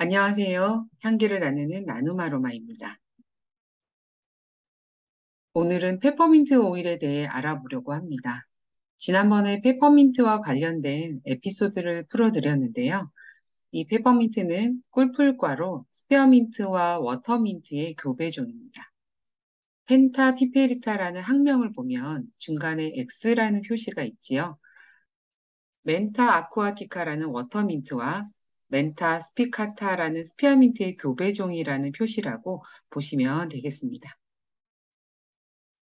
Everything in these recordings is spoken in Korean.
안녕하세요. 향기를 나누는 나누마로마입니다. 오늘은 페퍼민트 오일에 대해 알아보려고 합니다. 지난번에 페퍼민트와 관련된 에피소드를 풀어드렸는데요. 이 페퍼민트는 꿀풀과로 스페어민트와 워터민트의 교배종입니다. 펜타피페리타라는 학명을 보면 중간에 X라는 표시가 있지요. 멘타 아쿠아티카라는 워터민트와 멘타 스피카타라는 스페어민트의 교배종이라는 표시라고 보시면 되겠습니다.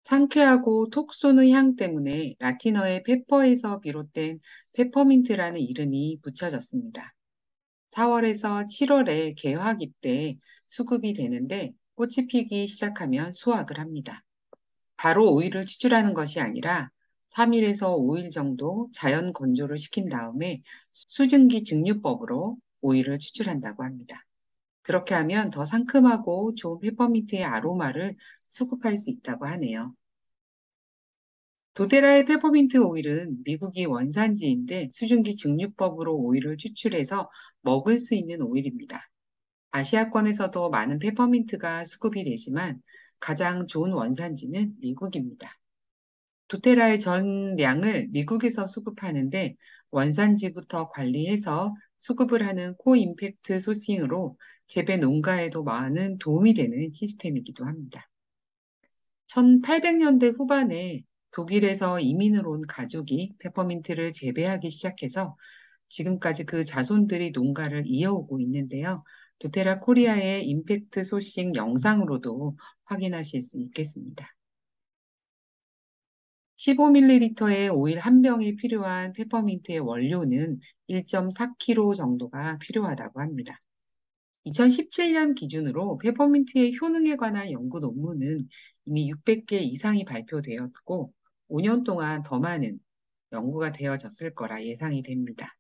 상쾌하고 톡 쏘는 향 때문에 라틴어의 페퍼에서 비롯된 페퍼민트라는 이름이 붙여졌습니다. 4월에서 7월에 개화기 때 수급이 되는데 꽃이 피기 시작하면 수확을 합니다. 바로 오일을 추출하는 것이 아니라 3일에서 5일 정도 자연 건조를 시킨 다음에 수증기 증류법으로 오일을 추출한다고 합니다. 그렇게 하면 더 상큼하고 좋은 페퍼민트의 아로마를 수급할 수 있다고 하네요. 도테라의 페퍼민트 오일은 미국이 원산지인데 수증기 증류법으로 오일을 추출해서 먹을 수 있는 오일입니다. 아시아권에서도 많은 페퍼민트가 수급이 되지만 가장 좋은 원산지는 미국입니다. 도테라의 전량을 미국에서 수급하는데 원산지부터 관리해서 수급을 하는 코임팩트 소싱으로 재배 농가에도 많은 도움이 되는 시스템이기도 합니다. 1800년대 후반에 독일에서 이민을 온 가족이 페퍼민트를 재배하기 시작해서 지금까지 그 자손들이 농가를 이어오고 있는데요. 도테라 코리아의 임팩트 소싱 영상으로도 확인하실 수 있겠습니다. 15ml의 오일 한 병에 필요한 페퍼민트의 원료는 1.4kg 정도가 필요하다고 합니다. 2017년 기준으로 페퍼민트의 효능에 관한 연구 논문은 이미 600개 이상이 발표되었고 5년 동안 더 많은 연구가 되어졌을 거라 예상이 됩니다.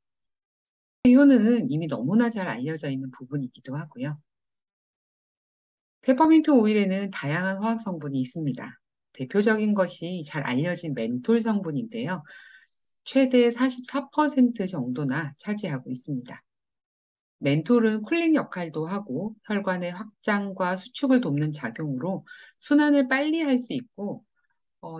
효능은 이미 너무나 잘 알려져 있는 부분이기도 하고요. 페퍼민트 오일에는 다양한 화학 성분이 있습니다. 대표적인 것이 잘 알려진 멘톨 성분인데요. 최대 44% 정도나 차지하고 있습니다. 멘톨은 쿨링 역할도 하고 혈관의 확장과 수축을 돕는 작용으로 순환을 빨리 할 수 있고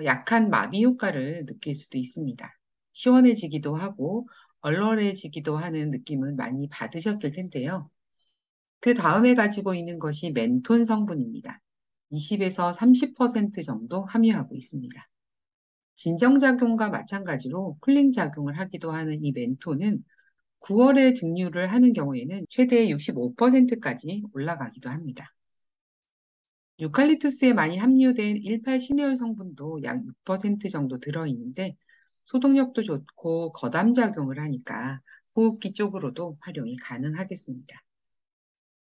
약한 마비 효과를 느낄 수도 있습니다. 시원해지기도 하고 얼얼해지기도 하는 느낌은 많이 받으셨을 텐데요. 그 다음에 가지고 있는 것이 멘톤 성분입니다. 20에서 30% 정도 함유하고 있습니다. 진정작용과 마찬가지로 쿨링 작용을 하기도 하는 이 멘톤은 9월에 증류를 하는 경우에는 최대 65%까지 올라가기도 합니다. 유칼립투스에 많이 함유된 18시네올 성분도 약 6% 정도 들어있는데 소독력도 좋고 거담 작용을 하니까 호흡기 쪽으로도 활용이 가능하겠습니다.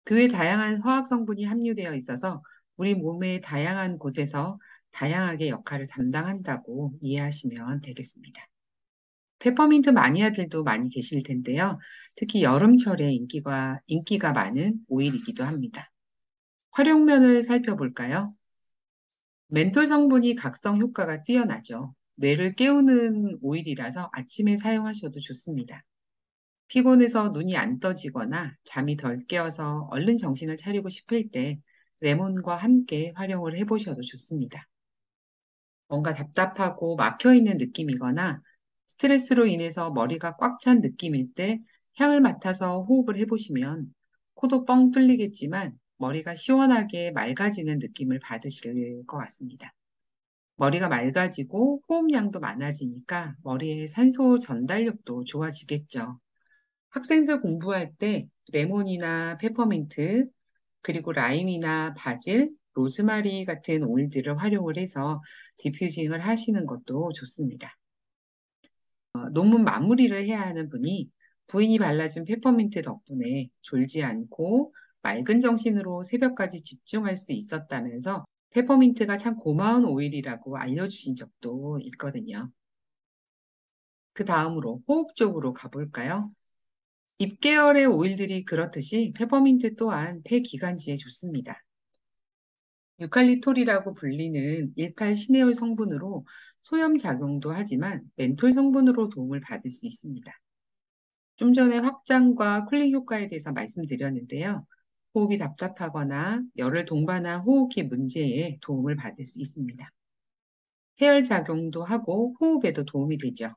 그 외 다양한 화학 성분이 함유되어 있어서 우리 몸의 다양한 곳에서 다양하게 역할을 담당한다고 이해하시면 되겠습니다. 페퍼민트 마니아들도 많이 계실 텐데요. 특히 여름철에 인기가 많은 오일이기도 합니다. 활용면을 살펴볼까요? 멘톨 성분이 각성 효과가 뛰어나죠. 뇌를 깨우는 오일이라서 아침에 사용하셔도 좋습니다. 피곤해서 눈이 안 떠지거나 잠이 덜 깨어서 얼른 정신을 차리고 싶을 때 레몬과 함께 활용을 해보셔도 좋습니다. 뭔가 답답하고 막혀있는 느낌이거나 스트레스로 인해서 머리가 꽉 찬 느낌일 때 향을 맡아서 호흡을 해보시면 코도 뻥 뚫리겠지만 머리가 시원하게 맑아지는 느낌을 받으실 것 같습니다. 머리가 맑아지고 호흡량도 많아지니까 머리의 산소 전달력도 좋아지겠죠. 학생들 공부할 때 레몬이나 페퍼민트, 그리고 라임이나 바질, 로즈마리 같은 오일들을 활용을 해서 디퓨징을 하시는 것도 좋습니다. 논문 마무리를 해야 하는 분이 부인이 발라준 페퍼민트 덕분에 졸지 않고 맑은 정신으로 새벽까지 집중할 수 있었다면서 페퍼민트가 참 고마운 오일이라고 알려주신 적도 있거든요. 그 다음으로 호흡 쪽으로 가볼까요? 잎계열의 오일들이 그렇듯이 페퍼민트 또한 폐기관지에 좋습니다. 유칼립톨이라고 불리는 18시네올 성분으로 소염 작용도 하지만 멘톨 성분으로 도움을 받을 수 있습니다. 좀 전에 확장과 쿨링 효과에 대해서 말씀드렸는데요. 호흡이 답답하거나 열을 동반한 호흡기 문제에 도움을 받을 수 있습니다. 해열 작용도 하고 호흡에도 도움이 되죠.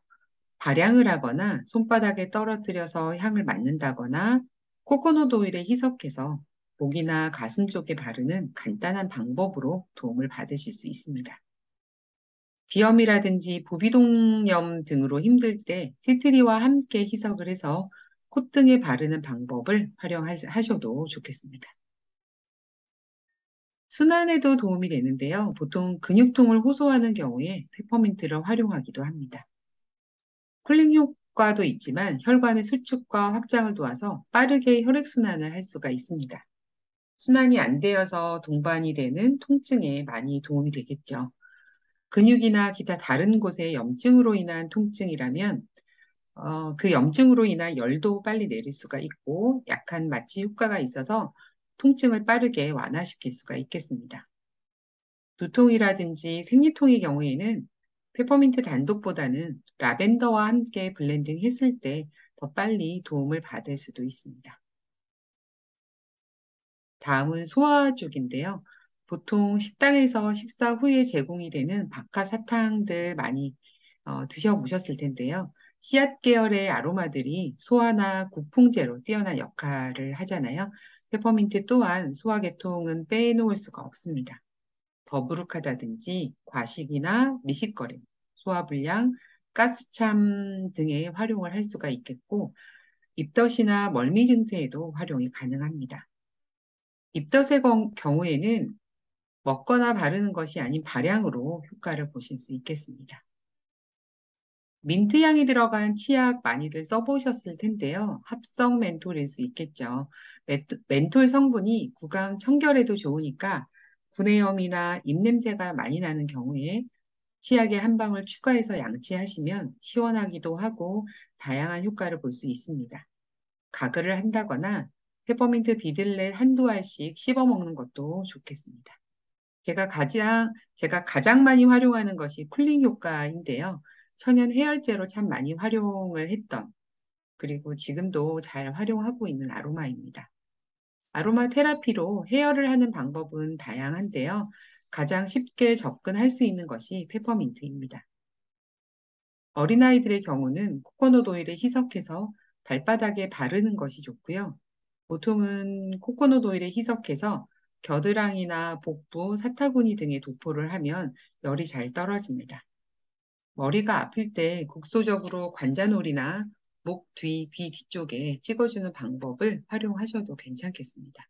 발향을 하거나 손바닥에 떨어뜨려서 향을 맡는다거나 코코넛 오일에 희석해서 목이나 가슴 쪽에 바르는 간단한 방법으로 도움을 받으실 수 있습니다. 비염이라든지 부비동염 등으로 힘들 때 티트리와 함께 희석을 해서 콧등에 바르는 방법을 활용하셔도 좋겠습니다. 순환에도 도움이 되는데요. 보통 근육통을 호소하는 경우에 페퍼민트를 활용하기도 합니다. 쿨링 효과도 있지만 혈관의 수축과 확장을 도와서 빠르게 혈액순환을 할 수가 있습니다. 순환이 안 되어서 동반이 되는 통증에 많이 도움이 되겠죠. 근육이나 기타 다른 곳의 염증으로 인한 통증이라면 그 염증으로 인한 열도 빨리 내릴 수가 있고 약한 마취 효과가 있어서 통증을 빠르게 완화시킬 수가 있겠습니다. 두통이라든지 생리통의 경우에는 페퍼민트 단독보다는 라벤더와 함께 블렌딩 했을 때 더 빨리 도움을 받을 수도 있습니다. 다음은 소화 쪽인데요. 보통 식당에서 식사 후에 제공이 되는 박하사탕들 많이 드셔보셨을 텐데요. 씨앗 계열의 아로마들이 소화나 구풍제로 뛰어난 역할을 하잖아요. 페퍼민트 또한 소화계통은 빼놓을 수가 없습니다. 더부룩하다든지 과식이나 미식거림, 소화불량, 가스참 등에 활용을 할 수가 있겠고, 입덧이나 멀미 증세에도 활용이 가능합니다. 입덧의 경우에는 먹거나 바르는 것이 아닌 발향으로 효과를 보실 수 있겠습니다. 민트 향이 들어간 치약 많이들 써보셨을 텐데요. 합성 멘톨일 수 있겠죠. 멘톨 성분이 구강 청결에도 좋으니까 구내염이나 입냄새가 많이 나는 경우에 치약에 한 방울 추가해서 양치하시면 시원하기도 하고 다양한 효과를 볼 수 있습니다. 가글을 한다거나 페퍼민트 비들렛 한두 알씩 씹어 먹는 것도 좋겠습니다. 제가 가장 많이 활용하는 것이 쿨링 효과인데요. 천연 해열제로 참 많이 활용을 했던, 그리고 지금도 잘 활용하고 있는 아로마입니다. 아로마 테라피로 해열을 하는 방법은 다양한데요. 가장 쉽게 접근할 수 있는 것이 페퍼민트입니다. 어린아이들의 경우는 코코넛 오일에 희석해서 발바닥에 바르는 것이 좋고요. 보통은 코코넛 오일에 희석해서 겨드랑이나 복부, 사타구니 등에 도포를 하면 열이 잘 떨어집니다. 머리가 아플 때 국소적으로 관자놀이나 목 뒤, 귀 뒤쪽에 찍어주는 방법을 활용하셔도 괜찮겠습니다.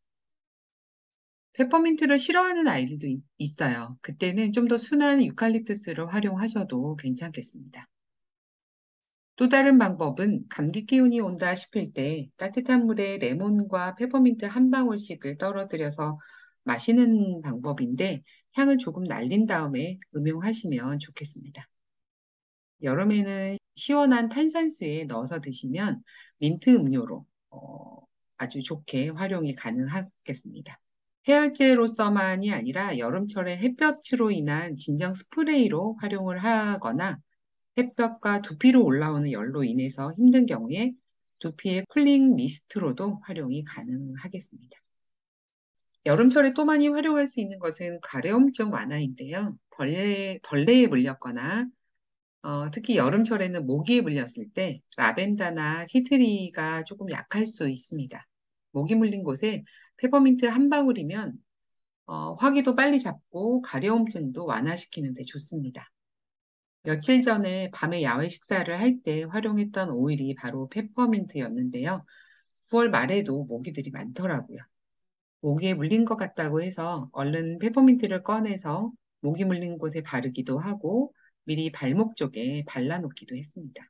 페퍼민트를 싫어하는 아이들도 있어요. 그때는 좀 더 순한 유칼립투스를 활용하셔도 괜찮겠습니다. 또 다른 방법은 감기 기운이 온다 싶을 때 따뜻한 물에 레몬과 페퍼민트 한 방울씩을 떨어뜨려서 마시는 방법인데 향을 조금 날린 다음에 음용하시면 좋겠습니다. 여름에는 시원한 탄산수에 넣어서 드시면 민트 음료로 아주 좋게 활용이 가능하겠습니다. 해열제로서만이 아니라 여름철에 햇볕으로 인한 진정 스프레이로 활용을 하거나 햇볕과 두피로 올라오는 열로 인해서 힘든 경우에 두피의 쿨링 미스트로도 활용이 가능하겠습니다. 여름철에 또 많이 활용할 수 있는 것은 가려움증 완화인데요. 벌레에 물렸거나 특히 여름철에는 모기에 물렸을 때 라벤더나 티트리가 조금 약할 수 있습니다. 모기 물린 곳에 페퍼민트 한 방울이면 화기도 빨리 잡고 가려움증도 완화시키는 데 좋습니다. 며칠 전에 밤에 야외 식사를 할 때 활용했던 오일이 바로 페퍼민트였는데요. 9월 말에도 모기들이 많더라고요. 모기에 물린 것 같다고 해서 얼른 페퍼민트를 꺼내서 모기 물린 곳에 바르기도 하고 미리 발목 쪽에 발라놓기도 했습니다.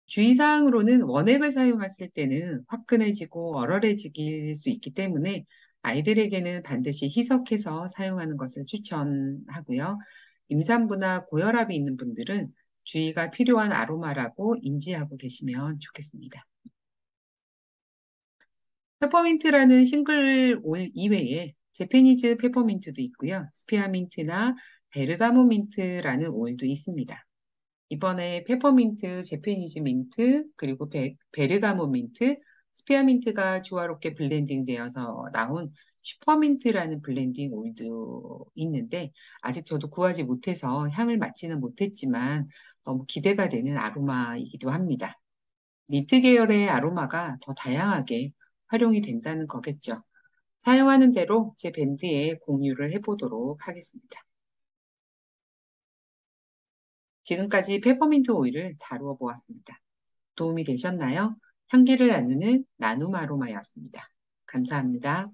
주의사항으로는 원액을 사용했을 때는 화끈해지고 얼얼해질 수 있기 때문에 아이들에게는 반드시 희석해서 사용하는 것을 추천하고요. 임산부나 고혈압이 있는 분들은 주의가 필요한 아로마라고 인지하고 계시면 좋겠습니다. 페퍼민트라는 싱글 오일 이외에 제페니즈 페퍼민트도 있고요. 스피아민트나 베르가모 민트라는 오일도 있습니다. 이번에 페퍼민트, 제페니즈 민트, 그리고 베르가모 민트, 스페어민트가 조화롭게 블렌딩 되어서 나온 슈퍼민트라는 블렌딩 오일도 있는데 아직 저도 구하지 못해서 향을 맡지는 못했지만 너무 기대가 되는 아로마이기도 합니다. 민트 계열의 아로마가 더 다양하게 활용이 된다는 거겠죠. 사용하는 대로 제 밴드에 공유를 해보도록 하겠습니다. 지금까지 페퍼민트 오일을 다루어 보았습니다. 도움이 되셨나요? 향기를 나누는 나눔 아로마였습니다. 감사합니다.